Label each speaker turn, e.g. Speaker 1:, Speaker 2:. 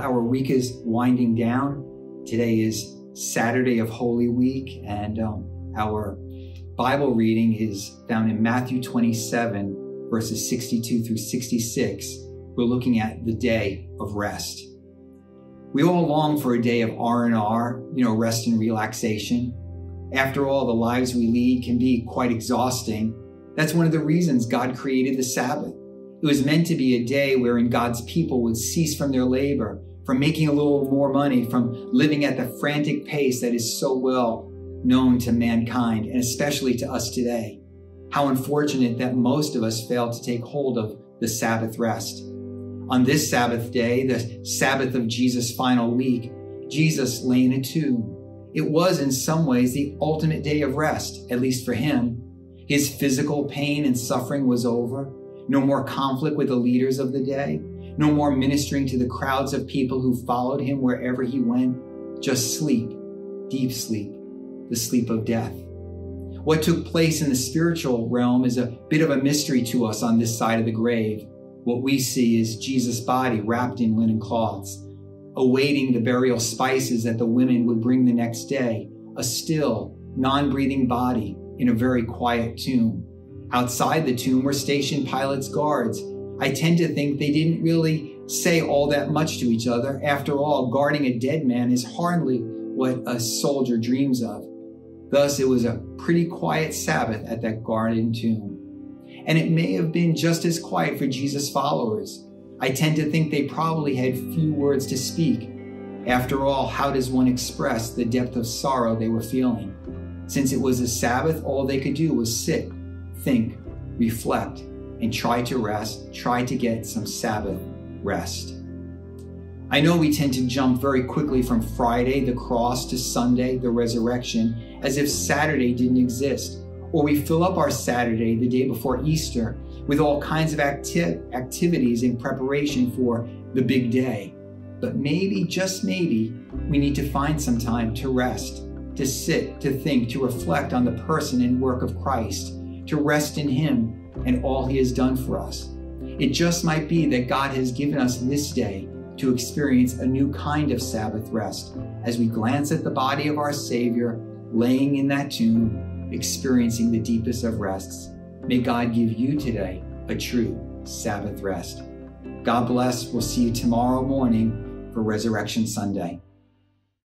Speaker 1: our week is winding down. Today is Saturday of Holy Week, and our Bible reading is found in Matthew 27, verses 62 through 66. We're looking at the day of rest. We all long for a day of R&R, rest and relaxation. After all, the lives we lead can be quite exhausting. That's one of the reasons God created the Sabbath. It was meant to be a day wherein God's people would cease from their labor, from making a little more money, from living at the frantic pace that is so well known to mankind, and especially to us today. How unfortunate that most of us fail to take hold of the Sabbath rest. On this Sabbath day, the Sabbath of Jesus' final week, Jesus lay in a tomb. It was in some ways the ultimate day of rest, at least for him. His physical pain and suffering was over. No more conflict with the leaders of the day. No more ministering to the crowds of people who followed him wherever he went. Just sleep, deep sleep, the sleep of death. What took place in the spiritual realm is a bit of a mystery to us on this side of the grave. What we see is Jesus' body wrapped in linen cloths, awaiting the burial spices that the women would bring the next day, a still, non-breathing body in a very quiet tomb. Outside the tomb were stationed Pilate's guards. I tend to think they didn't really say all that much to each other. After all, guarding a dead man is hardly what a soldier dreams of. Thus, it was a pretty quiet Sabbath at that guarded tomb. And it may have been just as quiet for Jesus' followers. I tend to think they probably had few words to speak. After all, how does one express the depth of sorrow they were feeling? Since it was a Sabbath, all they could do was sit, think, reflect, and try to rest, try to get some Sabbath rest. I know we tend to jump very quickly from Friday, the cross, to Sunday, the resurrection, as if Saturday didn't exist. Or we fill up our Saturday, the day before Easter, with all kinds of activities in preparation for the big day. But maybe, just maybe, we need to find some time to rest, to sit, to think, to reflect on the person and work of Christ, to rest in him and all he has done for us. It just might be that God has given us this day to experience a new kind of Sabbath rest as we glance at the body of our Savior laying in that tomb, experiencing the deepest of rests. May God give you today a true Sabbath rest. God bless. We'll see you tomorrow morning for Resurrection Sunday.